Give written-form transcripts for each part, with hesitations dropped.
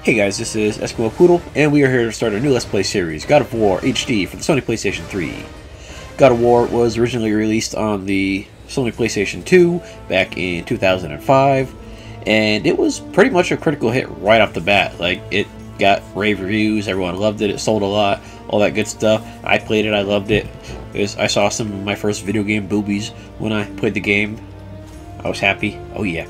Hey guys, this is Eskimo Poodle, and we are here to start a new Let's Play series, God of War HD for the Sony PlayStation 3. God of War was originally released on the Sony PlayStation 2 back in 2005, and it was pretty much a critical hit right off the bat. Like, it got rave reviews, everyone loved it, it sold a lot, all that good stuff. I played it, I loved it. I saw some of my first video game boobies when I played the game. I was happy. Oh yeah.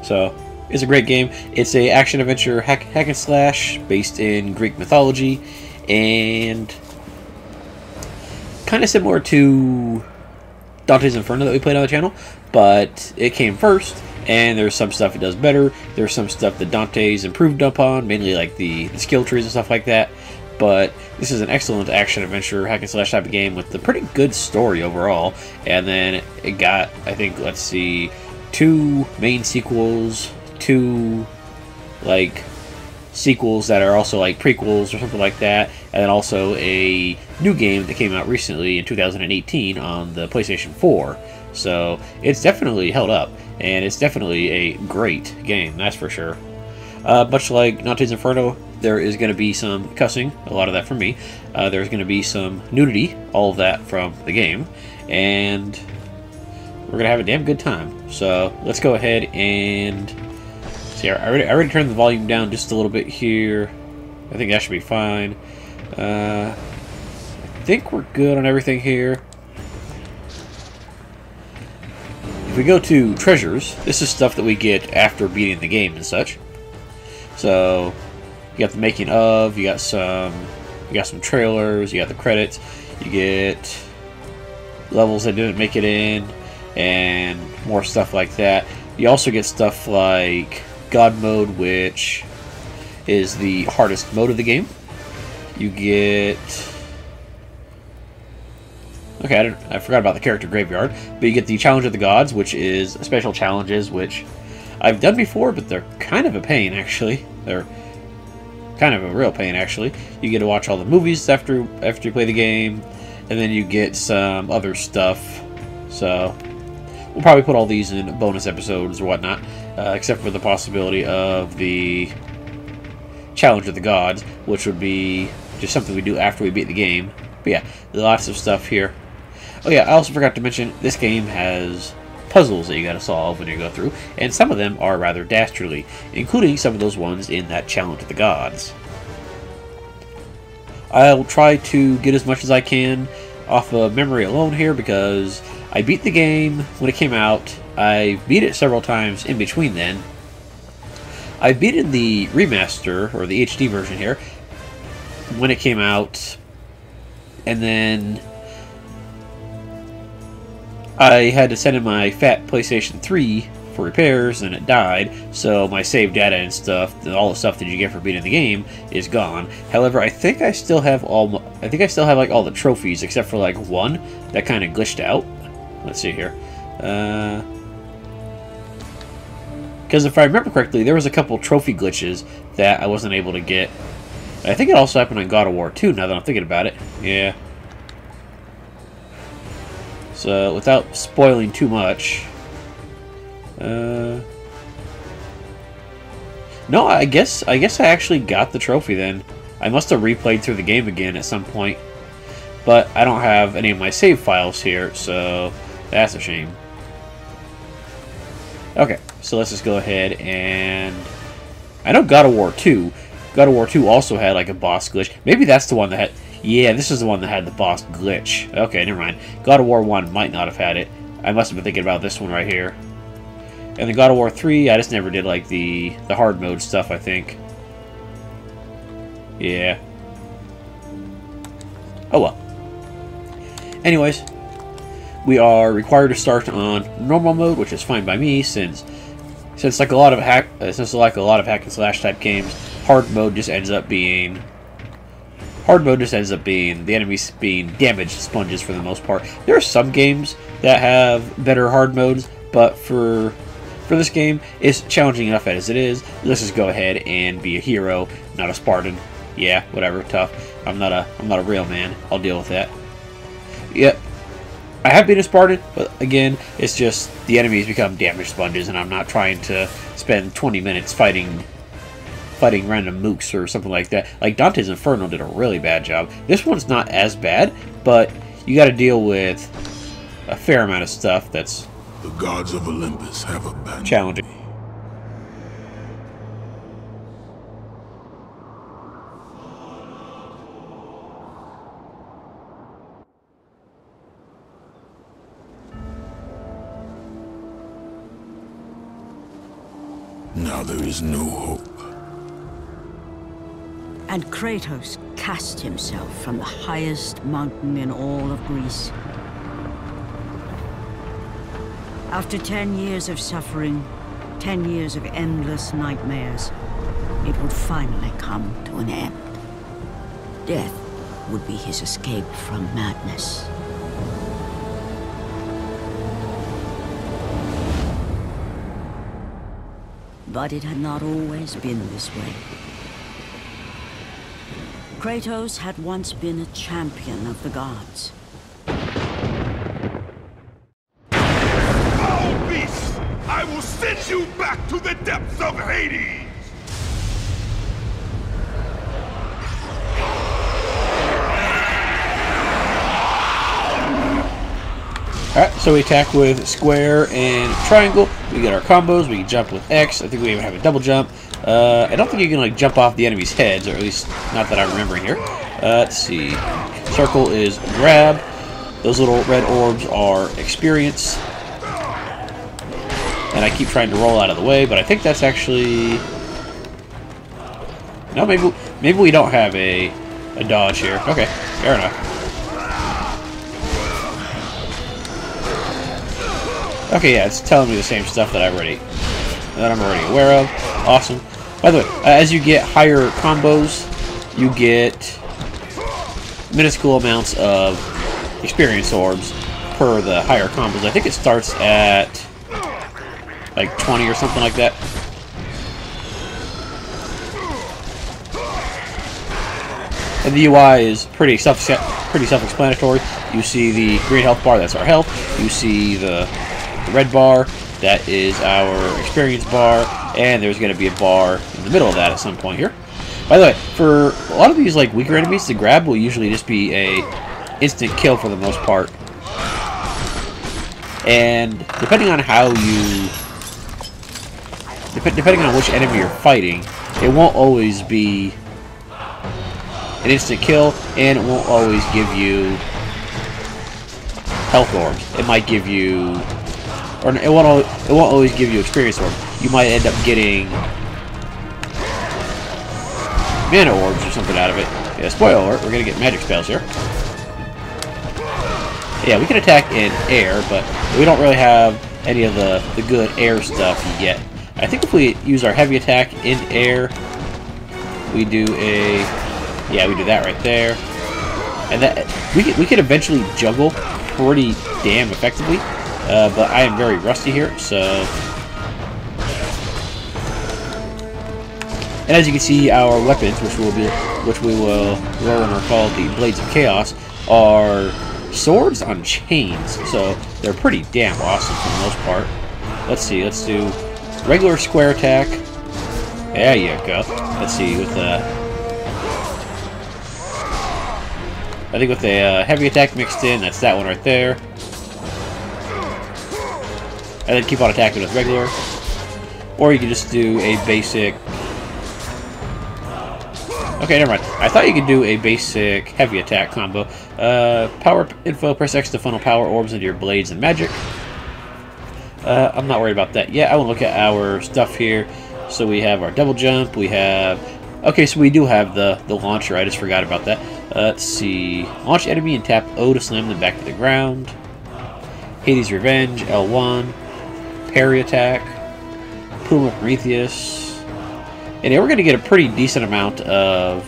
So, it's a great game. It's a action-adventure hack and slash based in Greek mythology, and kind of similar to Dante's Inferno that we played on the channel, but it came first, and there's some stuff it does better. There's some stuff that Dante's improved upon, mainly like the skill trees and stuff like that. But this is an excellent action-adventure hack and slash type of game with a pretty good story overall. And then it got, I think, let's see, 2 main sequels, 2 like sequels that are also like prequels or something like that, and then also a new game that came out recently in 2018 on the PlayStation 4. So it's definitely held up, and it's definitely a great game, that's for sure. Much like Dante's Inferno, there is going to be some cussing, a lot of that from me. There's going to be some nudity, all of that from the game, and we're going to have a damn good time. So let's go ahead and see. I already turned the volume down just a little bit here. I think that should be fine. I think we're good on everything here. If we go to treasures, this is stuff that we get after beating the game and such. So you got the making of, you got some trailers, you got the credits, you get levels that didn't make it in, and more stuff like that. You also get stuff like God mode, which is the hardest mode of the game. You get... okay, I forgot about the character graveyard, but you get the Challenge of the Gods, which is special challenges, which I've done before, but they're kind of a pain, actually. They're kind of a real pain, actually. You get to watch all the movies after you play the game, and then you get some other stuff. So we'll probably put all these in bonus episodes or whatnot, except for the possibility of the Challenge of the Gods, which would be just something we do after we beat the game. But yeah, lots of stuff here. Oh yeah, I also forgot to mention, this game has puzzles that you gotta solve when you go through, and some of them are rather dastardly, including some of those ones in that Challenge of the Gods. I'll try to get as much as I can off of memory alone here, because I beat the game when it came out. I beat it several times in between then. I beat it in the remaster, or the HD version here, when it came out, and then I had to send in my fat PlayStation 3 for repairs, and it died, so my save data and stuff, all the stuff that you get for beating the game, is gone. However, I think I still have like all the trophies, except for like one that kind of glitched out. Let's see here. Because if I remember correctly, there was a couple trophy glitches that I wasn't able to get. I think it also happened on God of War 2, now that I'm thinking about it. Yeah. So, without spoiling too much... no, I guess I actually got the trophy then. I must have replayed through the game again at some point. But I don't have any of my save files here, so that's a shame. Okay, so let's just go ahead and... I know God of War 2. God of War 2 also had like a boss glitch. Maybe that's the one that had... yeah, this is the one that had the boss glitch. Okay, never mind. God of War 1 might not have had it. I must have been thinking about this one right here. And the God of War 3, I just never did like the hard mode stuff, I think. Yeah. Oh well. Anyways, we are required to start on normal mode, which is fine by me, since like a lot of hack and slash type games, hard mode just ends up being the enemies being damaged sponges for the most part. There are some games that have better hard modes, but for this game, it's challenging enough as it is. Let's just go ahead and be a hero, not a Spartan. Yeah, whatever, tough. I'm not a real man. I'll deal with that. Yep. I have been a Spartan, but again, it's just the enemies become damage sponges, and I'm not trying to spend 20 minutes fighting fighting random mooks or something like that. Like Dante's Inferno did a really bad job. This one's not as bad, but you got to deal with a fair amount of stuff that's the gods of Olympus have abandoned challenging. Now there is no hope. And Kratos cast himself from the highest mountain in all of Greece. After 10 years of suffering, 10 years of endless nightmares, it would finally come to an end. Death would be his escape from madness. But it had not always been this way. Kratos had once been a champion of the gods. Foul beast! I will send you back to the depths of Hades! Alright, so we attack with square and triangle. We get our combos. We can jump with X. I think we even have a double jump. I don't think you can like jump off the enemy's heads, or at least not that I'm remembering here. Let's see. Circle is grab. Those little red orbs are experience. And I keep trying to roll out of the way, but I think that's actually... No, maybe we don't have a dodge here. Okay, fair enough. Okay, yeah, it's telling me the same stuff that I'm already aware of. Awesome. By the way, as you get higher combos, you get minuscule amounts of experience orbs per the higher combos. I think it starts at like 20 or something like that. And the UI is pretty self-explanatory. You see the green health bar, that's our health. You see the red bar, that is our experience bar, and there's going to be a bar in the middle of that at some point here. By the way, for a lot of these like weaker enemies, the grab will usually just be a instant kill for the most part. And depending on how you... depending on which enemy you're fighting, it won't always be an instant kill, and it won't always give you health orbs. It might give you... or it won't always give you experience orbs. You might end up getting mana orbs or something out of it. Yeah, spoiler alert, we're gonna get magic spells here. Yeah, we can attack in air, but we don't really have any of the good air stuff yet. I think if we use our heavy attack in air, we do a... yeah, we do that right there. And that we could eventually juggle pretty damn effectively. But I am very rusty here, so... And as you can see, our weapons, which we will learn are called the Blades of Chaos, are swords on chains. So they're pretty damn awesome for the most part. Let's see, let's do regular square attack. There you go. Let's see, with the... I think with the heavy attack mixed in, that's that one right there. And then keep on attacking with regular. Or you can just do a basic... okay, never mind. I thought you could do a basic heavy attack combo. Power info, press X to funnel power orbs into your blades and magic. I'm not worried about that yet. I want to look at our stuff here. So we have our double jump. We have... okay, so we do have the launcher. I just forgot about that. Let's see. Launch enemy and tap O to slam them back to the ground. Hades Revenge, L1. Parry attack. Plume of Prometheus. And yeah, we're going to get a pretty decent amount of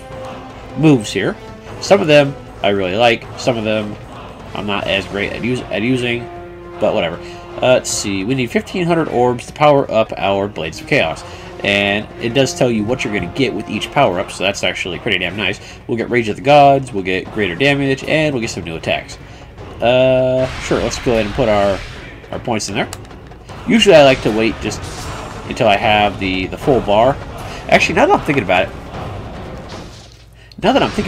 moves here. Some of them I really like. Some of them I'm not as great at using. But whatever. Let's see. We need 1,500 orbs to power up our Blades of Chaos. And it does tell you what you're going to get with each power-up, so that's actually pretty damn nice. We'll get Rage of the Gods, we'll get greater damage, and we'll get some new attacks. Sure, let's go ahead and put our points in there. Usually I like to wait just until I have the full bar. Actually, now that I'm thinking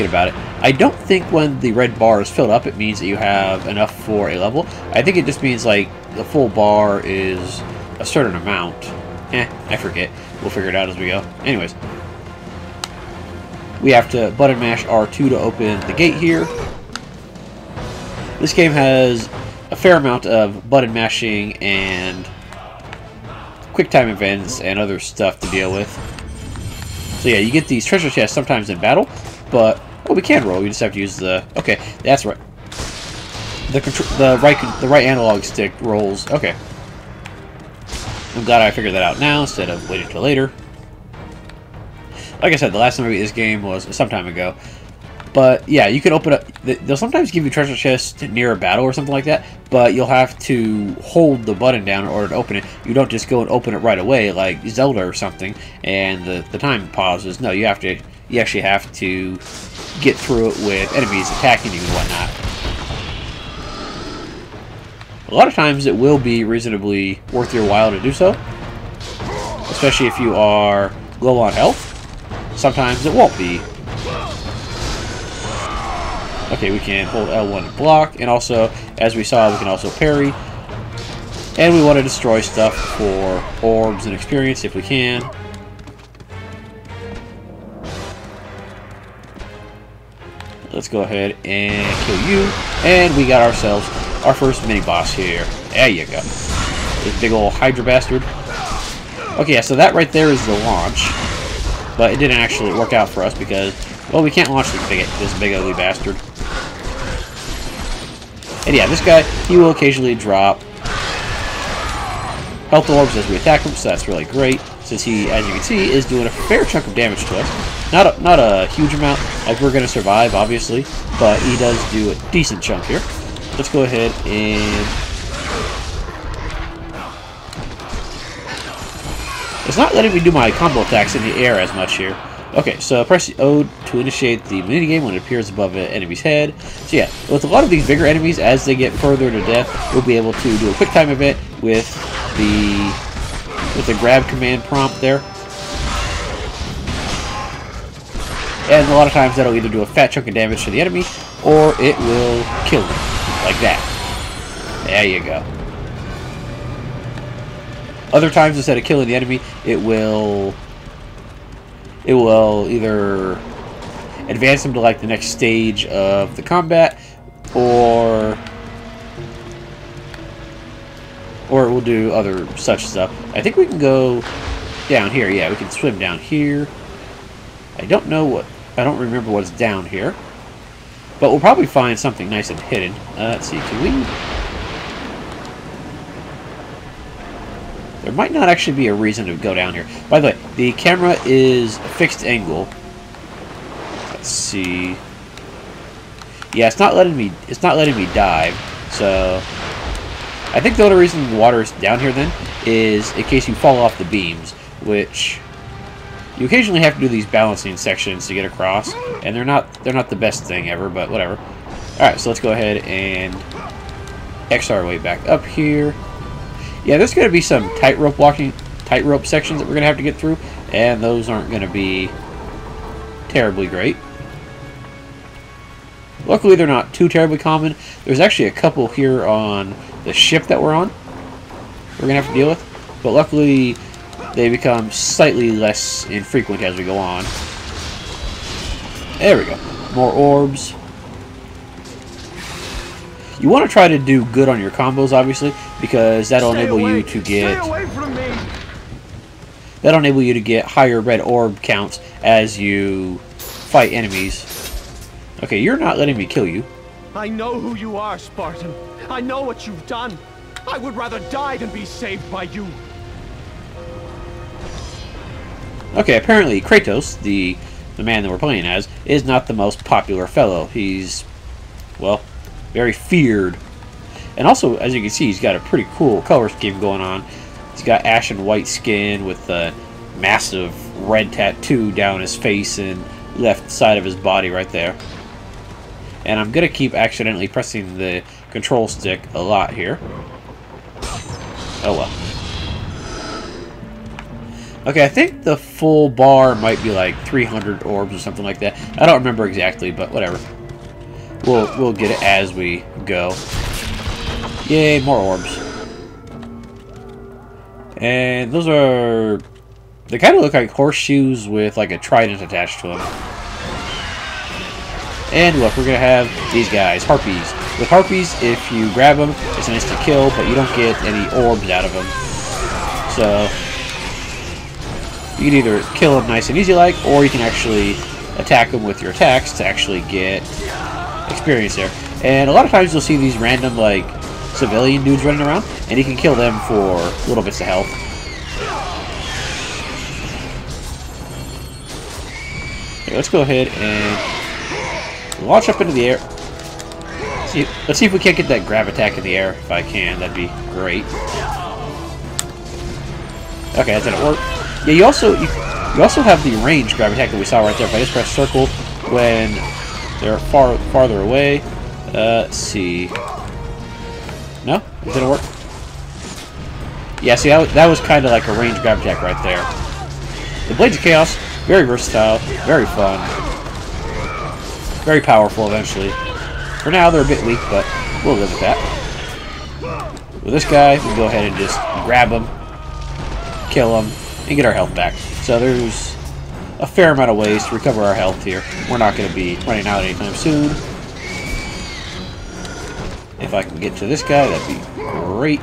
about it, I don't think when the red bar is filled up, it means that you have enough for a level. I think it just means, like, the full bar is a certain amount. I forget. We'll figure it out as we go. Anyways. We have to button mash R2 to open the gate here. This game has a fair amount of button mashing and quick time events and other stuff to deal with. So yeah, you get these treasure chests sometimes in battle, but oh, we can roll. We just have to use the okay. That's right. The right analog stick rolls. Okay. I'm glad I figured that out now instead of waiting till later. Like I said, the last time I beat this game was some time ago. But yeah, you can open up. They'll sometimes give you treasure chests near a battle or something like that, but you'll have to hold the button down in order to open it. You don't just go and open it right away like Zelda or something, and the time pauses. No, you actually have to get through it with enemies attacking you and whatnot. A lot of times it will be reasonably worth your while to do so, especially if you are low on health. Sometimes it won't be. Okay, we can hold L1 to block, and also, as we saw, we can also parry. And we want to destroy stuff for orbs and experience if we can. Let's go ahead and kill you. And we got ourselves our first mini-boss here. There you go. This big old Hydra bastard. Okay, yeah, so that right there is the launch. But it didn't actually work out for us because, well, we can't launch this big ugly bastard. And yeah, this guy, he will occasionally drop health orbs as we attack him, so that's really great, since he, as you can see, is doing a fair chunk of damage to us. Not a huge amount, like we're going to survive, obviously, but he does do a decent chunk here. Let's go ahead and... It's not letting me do my combo attacks in the air as much here. Okay, so press O to initiate the minigame when it appears above an enemy's head. So yeah, with a lot of these bigger enemies, as they get further to death, we'll be able to do a quick time event with the grab command prompt there. And a lot of times that'll either do a fat chunk of damage to the enemy, or it will kill them. Like that. There you go. Other times, instead of killing the enemy, it will either advance them to like the next stage of the combat, or it will do other such stuff. I think we can go down here. Yeah, we can swim down here. I don't remember what's down here, but we'll probably find something nice and hidden. Let's see, can we? There might not actually be a reason to go down here. By the way, the camera is a fixed angle. Let's see. Yeah, it's not letting me dive. So I think the only reason the water is down here then is in case you fall off the beams, which you occasionally have to do these balancing sections to get across, and they're not the best thing ever, but whatever. All right, so let's go ahead and X our way back up here. Yeah, there's going to be some tightrope sections that we're going to have to get through, and those aren't going to be terribly great. Luckily, they're not too terribly common. There's actually a couple here on the ship that we're on we're going to have to deal with, but luckily they become slightly less infrequent as we go on. There we go. More orbs. You want to try to do good on your combos, obviously, because that'll enable you to get higher red orb counts as you fight enemies. Okay, you're not letting me kill you. I know who you are, Spartan. I know what you've done. I would rather die than be saved by you. Okay, apparently Kratos, the man that we're playing as, is not the most popular fellow. He's, well, very feared. And also, as you can see, he's got a pretty cool color scheme going on. He's got ash and white skin with a massive red tattoo down his face and left side of his body right there. And I'm going to keep accidentally pressing the control stick a lot here. Oh well. Okay, I think the full bar might be like 300 orbs or something like that. I don't remember exactly, but whatever. We'll get it as we go. Yay, more orbs. And those are... They kind of look like horseshoes with like a trident attached to them. And look, we're going to have these guys, harpies. With harpies, if you grab them, it's an instant kill, but you don't get any orbs out of them. So, you can either kill them nice and easy like, or you can actually attack them with your attacks to actually get experience there. And a lot of times you'll see these random, like, civilian dudes running around, and you can kill them for little bits of health. Okay, let's go ahead and launch up into the air. Let's see if we can't get that grab attack in the air. If I can, that'd be great. Okay, that didn't work. Yeah, you also have the range grab attack that we saw right there. If I just press circle when they're farther away. Let's see. No, it didn't work. Yeah, see, that was kind of like a range grab attack right there. The Blades of Chaos, very versatile, very fun, very powerful eventually. For now, they're a bit weak, but we'll live with that. With this guy, we can go ahead and just grab him, kill him, and get our health back. So there's a fair amount of ways to recover our health here. We're not going to be running out anytime soon. If I can get to this guy, that'd be great.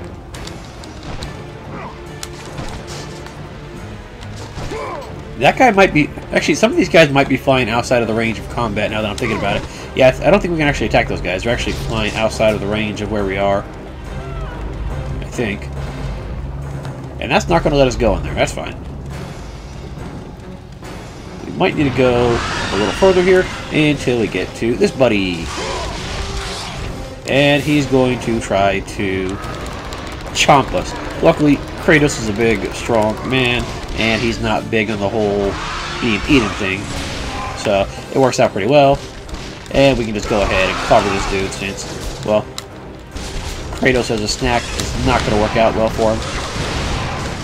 That guy might be... Actually, some of these guys might be flying outside of the range of combat now that I'm thinking about it. Yeah, I don't think we can actually attack those guys. They're actually flying outside of the range of where we are. I think. And that's not going to let us go in there. That's fine. We might need to go a little further here until we get to this buddy. And he's going to try to chomp us. Luckily, Kratos is a big, strong man, and he's not big on the whole being eaten thing. So, it works out pretty well. And we can just go ahead and cover this dude since, well, Kratos as a snack is not going to work out well for him.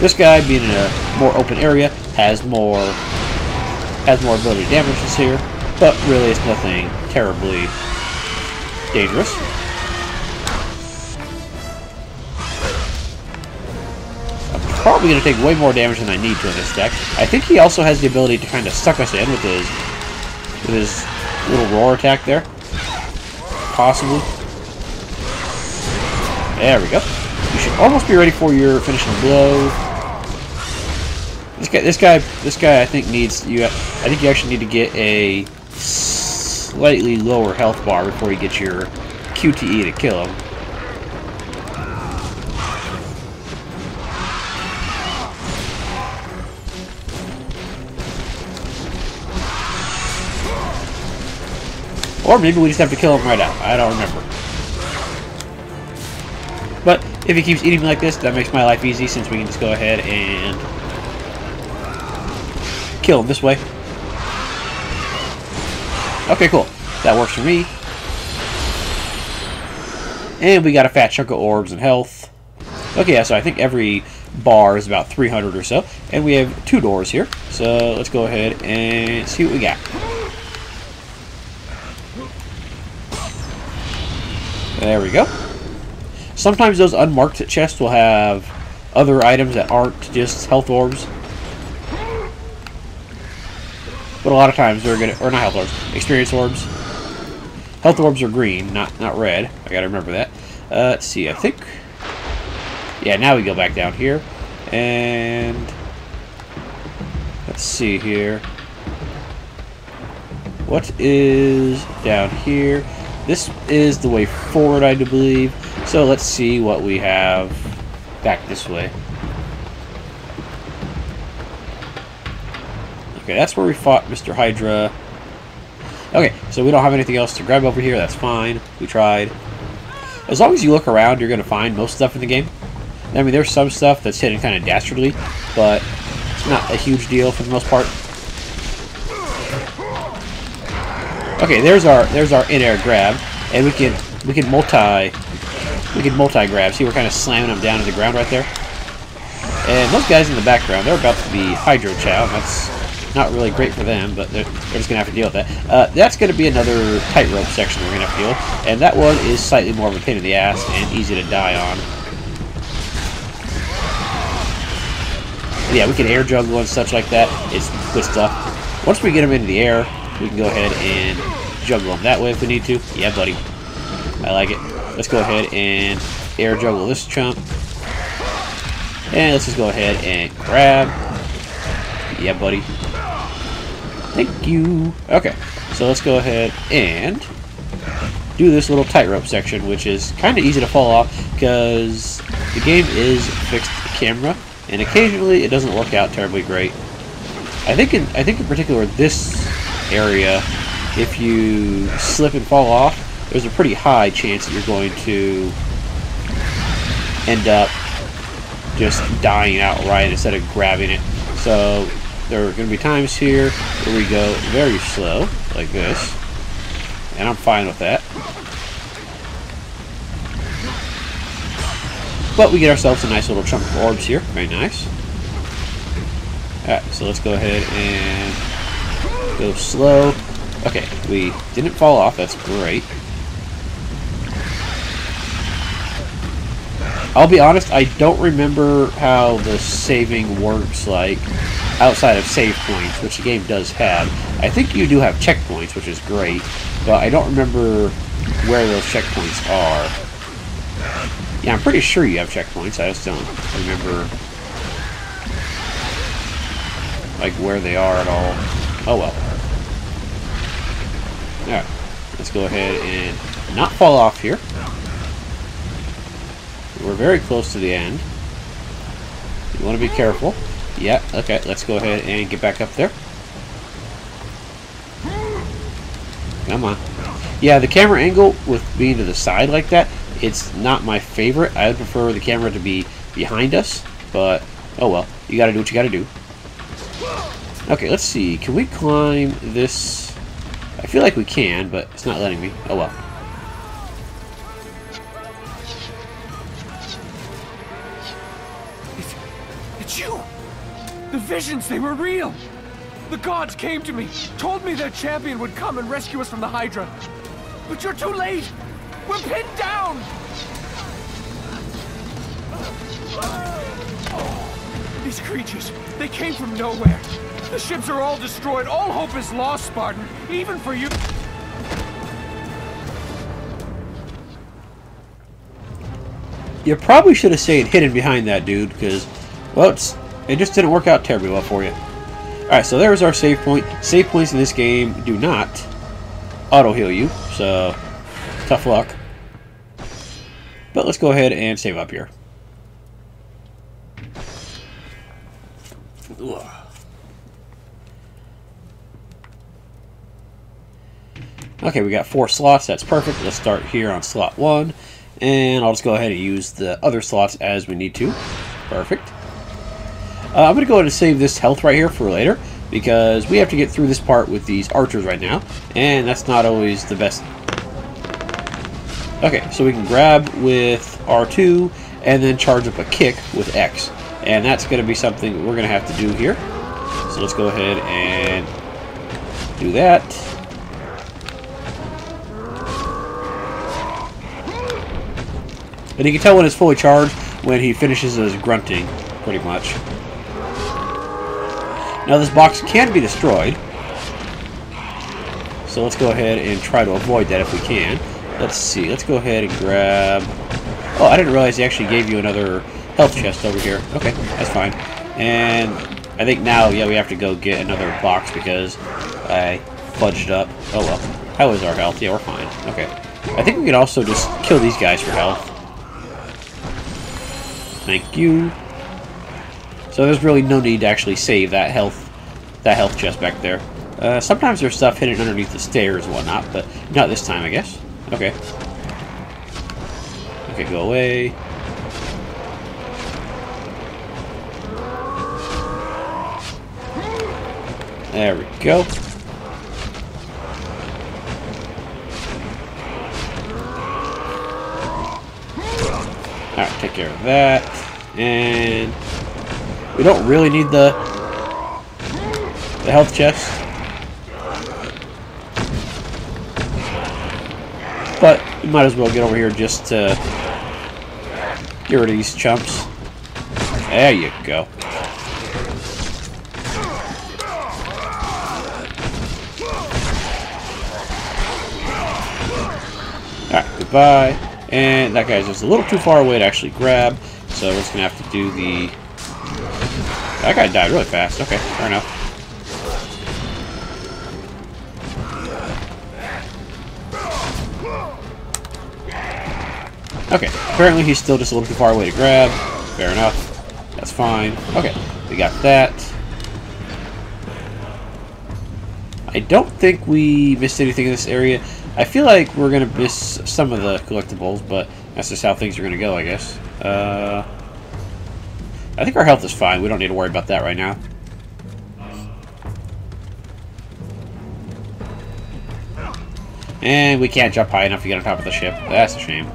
This guy, being in a more open area, has more ability to damage us here, but really it's nothing terribly dangerous. I'm probably going to take way more damage than I need to in this deck. I think he also has the ability to kind of suck us in with his little roar attack there. Possibly. There we go. You should almost be ready for your finishing blow. This guy I think needs you. I think you actually need to get a slightly lower health bar before you get your QTE to kill him. Or maybe we just have to kill him right out. I don't remember. But if he keeps eating me like this, that makes my life easy since we can just go ahead and kill him this way. Okay, cool. That works for me. And we got a fat chunk of orbs and health. Okay, yeah, so I think every bar is about 300 or so. And we have 2 doors here. So let's go ahead and see what we got. There we go. Sometimes those unmarked chests will have other items that aren't just health orbs. But a lot of times they're gonna, or not health orbs, experience orbs. Health orbs are green, not red. I gotta remember that. Let's see, I think... Yeah, now we go back down here. And... let's see here. What is down here? This is the way forward, I do believe. So let's see what we have back this way. Okay, that's where we fought Mr. Hydra. Okay, so we don't have anything else to grab over here. That's fine. We tried. As long as you look around, you're going to find most stuff in the game. I mean, there's some stuff that's hidden kind of dastardly, but it's not a huge deal for the most part. Okay, there's our in-air grab, and we can multi grab. See, we're kind of slamming them down to the ground right there. And those guys in the background, they're about to be hydro chow. That's not really great for them, but they're just going to have to deal with that. That's going to be another tightrope section we're going to have to deal with. And that one is slightly more of a pain in the ass and easy to die on. Yeah, we can air juggle and such like that. It's good stuff. Once we get them into the air, we can go ahead and juggle them that way if we need to. Yeah, buddy. I like it. Let's go ahead and air juggle this chump. And let's just go ahead and grab. Yeah, buddy. Thank you. Okay, so let's go ahead and do this little tightrope section, which is kind of easy to fall off because the game is fixed camera. And occasionally, it doesn't work out terribly great. I think in particular this area, if you slip and fall off, there's a pretty high chance that you're going to end up just dying outright instead of grabbing it. So there are going to be times here where we go very slow, like this, and I'm fine with that. But we get ourselves a nice little chunk of orbs here. Very nice. Alright, so let's go ahead and go slow. Okay, we didn't fall off. That's great. I'll be honest, I don't remember how the saving works, like, outside of save points, which the game does have. I think you do have checkpoints, which is great, but I don't remember where those checkpoints are. Yeah, I'm pretty sure you have checkpoints. I just don't remember, like, where they are at all. Oh, well. Alright. Let's go ahead and not fall off here. We're very close to the end. You want to be careful. Yeah, okay. Let's go ahead and get back up there. Come on. Yeah, the camera angle with being to the side like that, it's not my favorite. I would prefer the camera to be behind us, but oh well. You gotta do what you gotta do. Okay, let's see. Can we climb this? I feel like we can, but it's not letting me. Oh well. It's you! The visions, they were real! The gods came to me, told me their champion would come and rescue us from the Hydra. But you're too late! We're pinned down! These creatures, they came from nowhere. The ships are all destroyed. All hope is lost, Spartan. Even for you. You probably should have stayed hidden behind that dude, because, well, it just didn't work out terribly well for you. Alright, so there's our save point. Save points in this game do not auto-heal you, so tough luck. But let's go ahead and save up here. Ugh. Okay, we got 4 slots. That's perfect. Let's start here on slot 1. And I'll just go ahead and use the other slots as we need to. Perfect. I'm going to go ahead and save this health right here for later, because we have to get through this part with these archers right now, and that's not always the best. Okay, so we can grab with R2 and then charge up a kick with X, and that's going to be something we're going to have to do here. So let's go ahead and do that. And you can tell when it's fully charged when he finishes his grunting, pretty much. Now this box can be destroyed, so let's go ahead and try to avoid that if we can. Let's see, let's go ahead and grab... Oh, I didn't realize he actually gave you another health chest over here. Okay, that's fine. And I think now, yeah, we have to go get another box because I fudged up. Oh well. How is our health? Yeah, we're fine. Okay. I think we can also just kill these guys for health. Thank you. So there's really no need to actually save that health chest back there. Sometimes there's stuff hidden underneath the stairs and whatnot, but not this time, I guess. Okay. Okay, go away. There we go. Alright, take care of that. And We don't really need the health chest. But we might as well get over here just to get rid of these chumps. There you go. Alright, goodbye. And that guy's just a little too far away to actually grab, so we're just going to have to do the... That guy died really fast. Okay, fair enough. Okay, apparently he's still just a little too far away to grab. Fair enough. That's fine. Okay, we got that. I don't think we missed anything in this area. I feel like we're going to miss some of the collectibles, but that's just how things are going to go, I guess. I think our health is fine. We don't need to worry about that right now. And we can't jump high enough to get on top of the ship. That's a shame.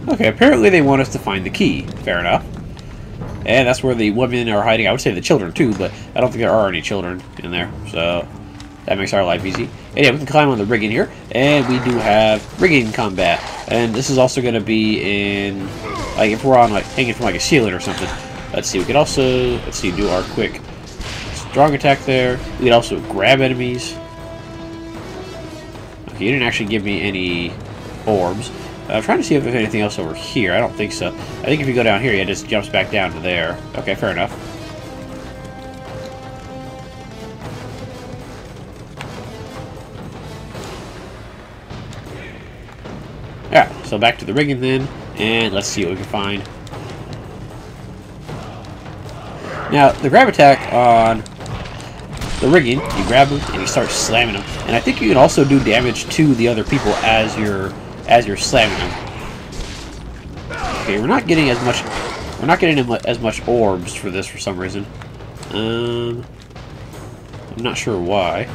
Okay, apparently they want us to find the key. Fair enough. And that's where the women are hiding. I would say the children too, but I don't think there are any children in there. So that makes our life easy. And yeah, we can climb on the rigging here. And we do have rigging combat. And this is also going to be in, like, if we're on, like, hanging from, like, a ceiling or something. Let's see, we could also, let's see, do our quick strong attack there. We could also grab enemies. Okay, you didn't actually give me any orbs. I'm trying to see if there's anything else over here. I don't think so. I think if you go down here, it just jumps back down to there. Okay, fair enough. Alright, so back to the rigging then, and let's see what we can find. Now, the grab attack on the rigging, you grab them and you start slamming them. And I think you can also do damage to the other people as you're slamming them. Okay, we're not getting as much orbs for this for some reason. I'm not sure why.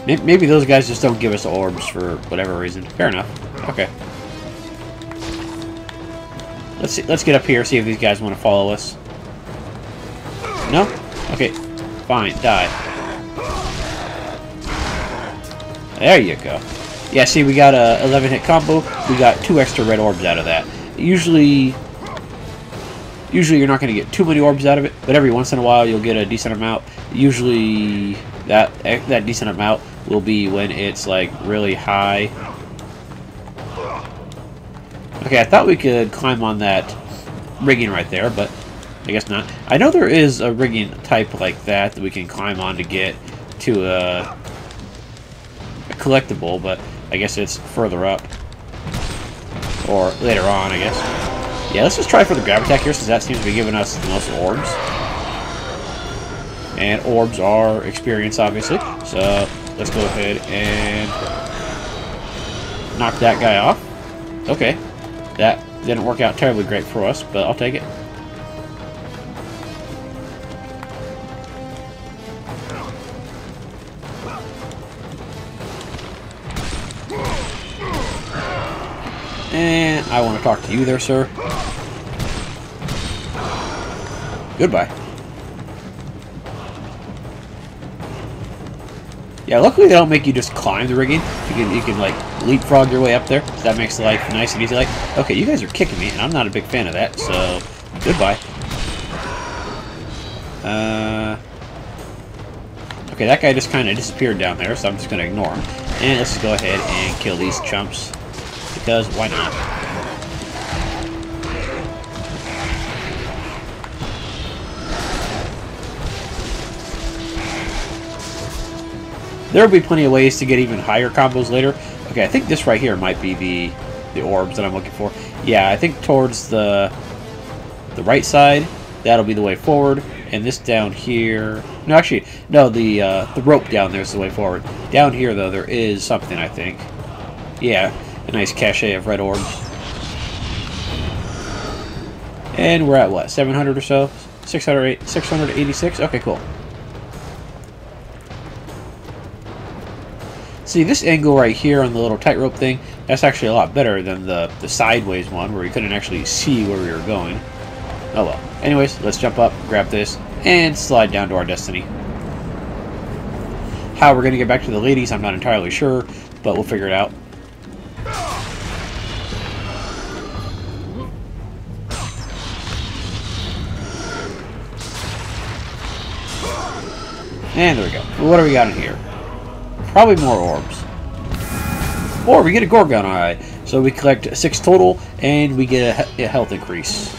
Maybe those guys just don't give us orbs for whatever reason. Fair enough. Okay. Let's see. Let's get up here, see if these guys want to follow us. No? Okay. Fine. Die. There you go. Yeah, see, we got a 11-hit combo. We got 2 extra red orbs out of that. Usually you're not going to get too many orbs out of it, but every once in a while you'll get a decent amount. Usually that decent amount will be when it's like really high. Okay, I thought we could climb on that rigging right there, but I guess not. I know there is a rigging type like that we can climb on to get to a collectible, but I guess it's further up. Or later on, I guess. Yeah, let's just try for the grab attack here, since that seems to be giving us the most orbs. And orbs are experience, obviously. So, let's go ahead and knock that guy off. Okay. That didn't work out terribly great for us, but I'll take it. And I want to talk to you there, sir. Goodbye. Yeah, luckily they don't make you just climb the rigging. You can like leapfrog your way up there. So that makes life nice and easy. Like, okay, you guys are kicking me, and I'm not a big fan of that. So, goodbye. Okay, that guy just kind of disappeared down there, so I'm just gonna ignore him. And let's just go ahead and kill these chumps. Because why not? There will be plenty of ways to get even higher combos later. Okay, I think this right here might be the orbs that I'm looking for. Yeah, I think towards the right side, that'll be the way forward. And this down here... No, actually, no, the rope down there is the way forward. Down here, though, there is something, I think. Yeah. a nice cachet of red orbs. And we're at what, 700 or so? 686? Okay, cool. See, this angle right here on the little tightrope thing, that's actually a lot better than the sideways one where we couldn't actually see where we were going. Oh well. Anyways, let's jump up, grab this, and slide down to our destiny. How we're going to get back to the ladies, I'm not entirely sure, but we'll figure it out. And there we go. What do we got in here? Probably more orbs. Or we get a Gorgon Eye. So we collect 6 total, and we get a health increase.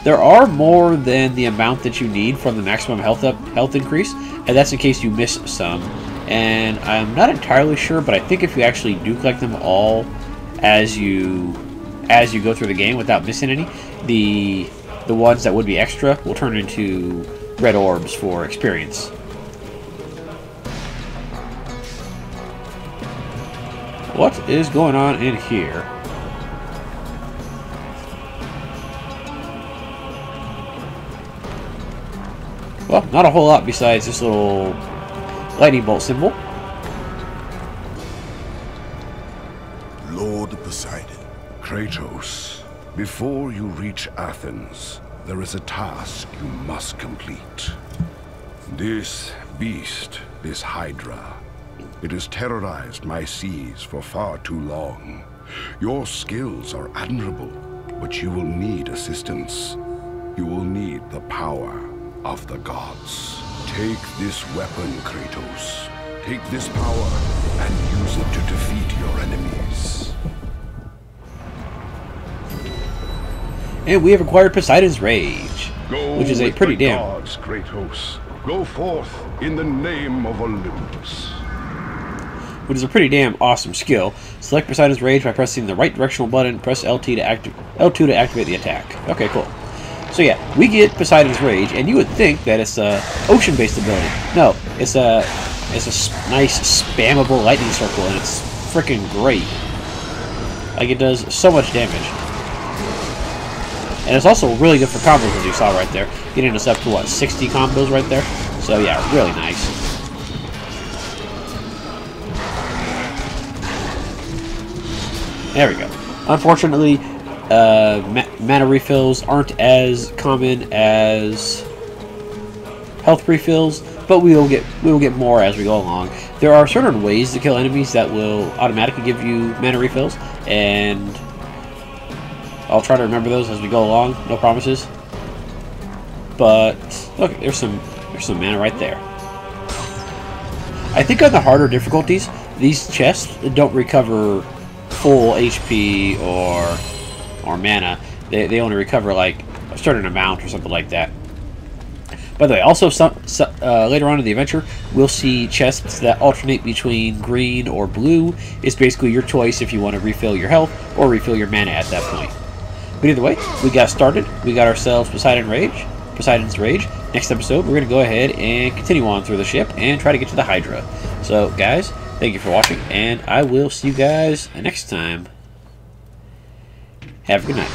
There are more than the amount that you need from the maximum health increase, and that's in case you miss some. And I'm not entirely sure, but I think if you actually do collect them all as you go through the game without missing any, the ones that would be extra will turn into red orbs for experience. What is going on in here? Well, not a whole lot besides this little lightning bolt symbol. Lord Poseidon. Kratos, before you reach Athens, there is a task you must complete. This beast, this Hydra, it has terrorized my seas for far too long. Your skills are admirable, but you will need assistance. You will need the power of the gods. Take this weapon, Kratos. Take this power and use it to defeat your enemies. And we have acquired Poseidon's Rage, which is a pretty damn... gods, Kratos. Go forth in the name of Olympus. Which is a pretty damn awesome skill. Select Poseidon's Rage by pressing the right directional button. Press L2 to activate the attack. Okay, cool. So yeah, we get Poseidon's Rage, and you would think that it's a ocean-based ability. No, it's a nice spammable lightning circle, and it's freaking great. Like, it does so much damage. And it's also really good for combos, as you saw right there. Getting us up to, what, 60 combos right there? So yeah, really nice. There we go. Unfortunately, mana refills aren't as common as health refills, but we will get more as we go along. There are certain ways to kill enemies that will automatically give you mana refills, and I'll try to remember those as we go along. No promises. But look, there's some mana right there. I think on the harder difficulties, these chests don't recover full HP or mana. They only recover like a certain amount or something like that. By the way, also later on in the adventure, we'll see chests that alternate between green or blue. It's basically your choice if you want to refill your health or refill your mana at that point. But either way, we got started. We got ourselves Poseidon's Rage. Next episode, we're going to go ahead and continue on through the ship and try to get to the Hydra. So, guys, thank you for watching, and I will see you guys next time. Have a good night.